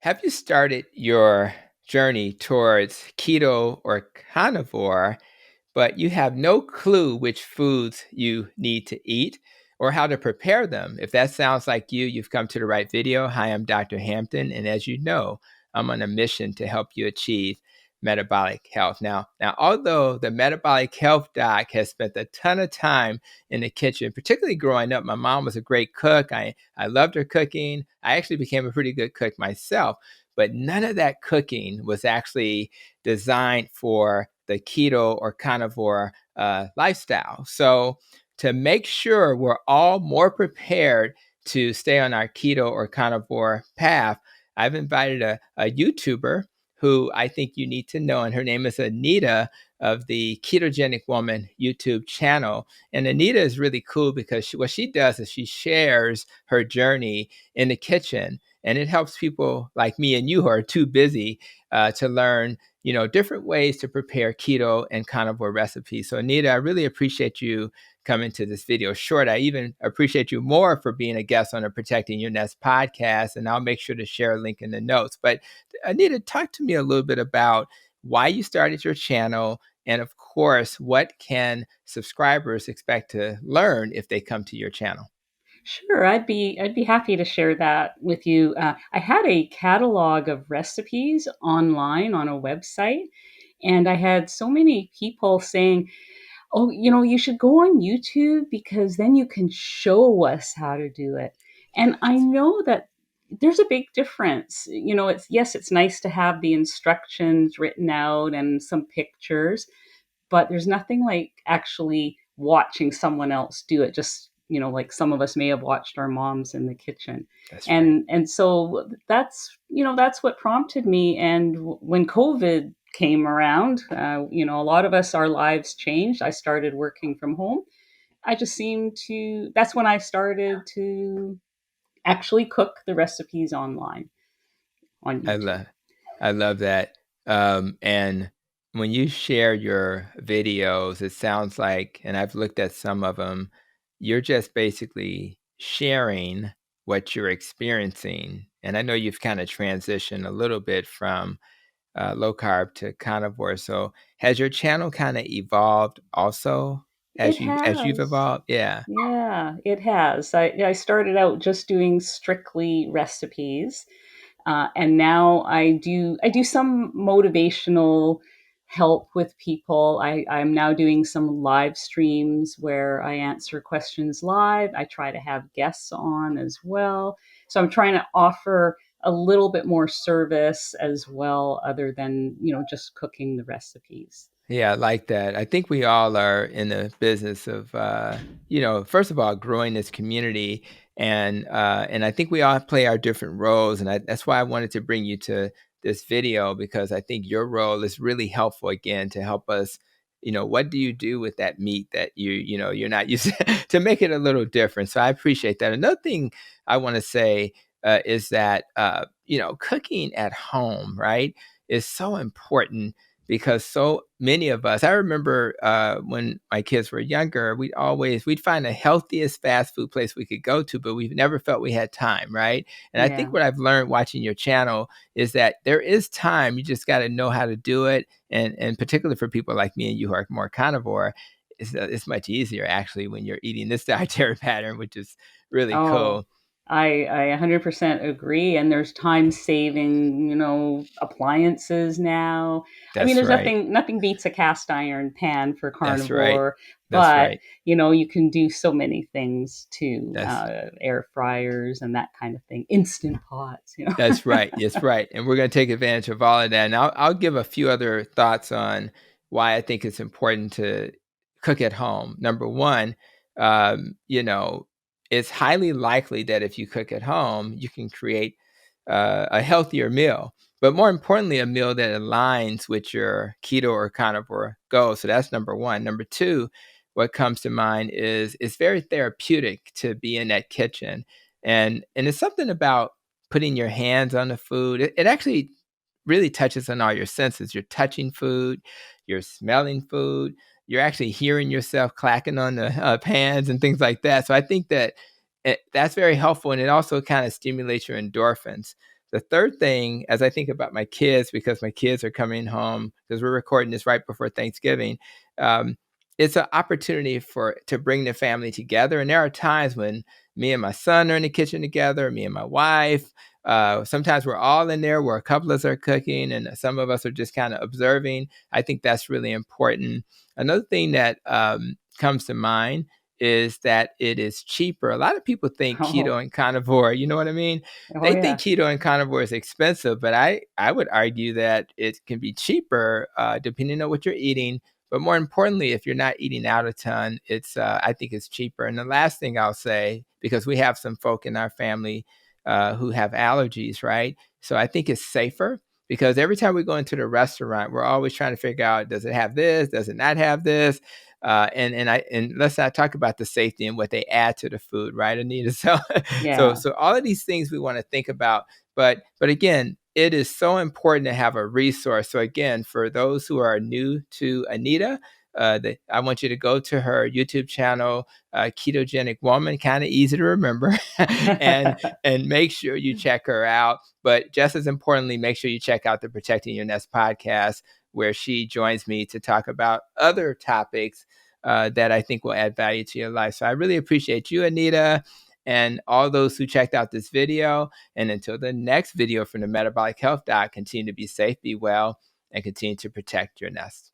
Have you started your journey towards keto or carnivore, but you have no clue which foods you need to eat or how to prepare them? If that sounds like you, you've come to the right video. Hi, I'm Dr. Hampton, and as you know, I'm on a mission to help you achieve metabolic health. Now, although the metabolic health doc has spent a ton of time in the kitchen, particularly growing up, my mom was a great cook. I loved her cooking. I actually became a pretty good cook myself, but none of that cooking was actually designed for the keto or carnivore lifestyle. So to make sure we're all more prepared to stay on our keto or carnivore path, I've invited a YouTuber who I think you need to know, and her name is Anita of the Ketogenic Woman YouTube channel. And Anita is really cool because what she does is she shares her journey in the kitchen, and it helps people like me and you who are too busy to learn, different ways to prepare keto and carnivore recipes. So Anita, I really appreciate you coming to this video short. I even appreciate you more for being a guest on the Protecting Your Nest podcast, and I'll make sure to share a link in the notes. But Anita, talk to me a little bit about why you started your channel, and of course, what can subscribers expect to learn if they come to your channel? Sure, I'd be happy to share that with you. I had a catalog of recipes online on a website, and I had so many people saying, "Oh, you should go on YouTube because then you can show us how to do it." And I know that there's a big difference. It's nice to have the instructions written out and some pictures, but there's nothing like actually watching someone else do it. Just like some of us may have watched our moms in the kitchen. That's right. And so that's what prompted me. And when COVID came around, a lot of us, our lives changed. I started working from home. I just seemed to That's when I started to actually cook the recipes online on I YouTube. love, I love that. And when you share your videos, it sounds like, and I've looked at some of them, you're just basically sharing what you're experiencing. And I know you've kind of transitioned a little bit from low carb to carnivore. So has your channel kind of evolved also It as you've has. evolved? Yeah, Yeah, it has. I started out just doing strictly recipes, and now I do some motivational help with people. I'm now doing some live streams where I answer questions live. I try to have guests on as well. So I'm trying to offer a little bit more service as well, other than just cooking the recipes. yeah, I like that. I think we all are in the business of, first of all, growing this community, and I think we all play our different roles, and that's why I wanted to bring you to this video because I think your role is really helpful again to help us. What do you do with that meat that you're not used to make it a little different? So I appreciate that. Another thing I want to say is that cooking at home, right, is so important because so many of us, I remember when my kids were younger, we'd find the healthiest fast food place we could go to, but we've never felt we had time, right? And I think Yeah. what I've learned watching your channel is that there is time. You just got to know how to do it, and particularly for people like me and you who are more carnivore, it's much easier actually when you're eating this dietary pattern, which is really Oh, cool. I 100% agree. And there's time saving, appliances now. I mean, That's there's right. nothing beats a cast iron pan for That's right. carnivore, That's but right. you can do so many things too. That's Air fryers and that kind of thing, instant pots. That's right. That's right. And we're going to take advantage of all of that. And I'll give a few other thoughts on why I think it's important to cook at home. Number one, it's highly likely that if you cook at home, you can create a healthier meal. But more importantly, a meal that aligns with your keto or carnivore goals. So that's number one. Number two, what comes to mind is it's very therapeutic to be in that kitchen. And it's something about putting your hands on the food. It actually really touches on all your senses. You're touching food, you're smelling food, you're actually hearing yourself clacking on the pans and things like that. So I think that that's very helpful, and it also kind of stimulates your endorphins. the third thing, as I think about my kids, because my kids are coming home, because we're recording this right before Thanksgiving, it's an opportunity to bring the family together. And there are times when me and my son are in the kitchen together, me and my wife. Sometimes we're all in there where a couple of us are cooking and some of us are just kind of observing. I think that's really important. Another thing that comes to mind is that it is cheaper. A lot of people think keto Oh, and carnivore, you know what I mean? oh They think yeah. keto and carnivore is expensive, but I would argue that it can be cheaper depending on what you're eating. But more importantly, if you're not eating out a ton, I think it's cheaper. And the last thing I'll say, because we have some folk in our family who have allergies, right? So I think it's safer because every time we go into the restaurant, we're always trying to figure out, does it have this? Does it not have this? And let's not talk about the safety and what they add to the food, right, Anita? So Yeah. so all of these things we want to think about, but again, it is so important to have a resource. So again, for those who are new to Anita, I want you to go to her YouTube channel, Ketogenic Woman, kind of easy to remember, and make sure you check her out. But just as importantly, make sure you check out the Protecting Your Nest podcast, where she joins me to talk about other topics that I think will add value to your life. So I really appreciate you, Anita, and all those who checked out this video. And until the next video from the Metabolic Health Doc, continue to be safe, be well, and continue to protect your nest.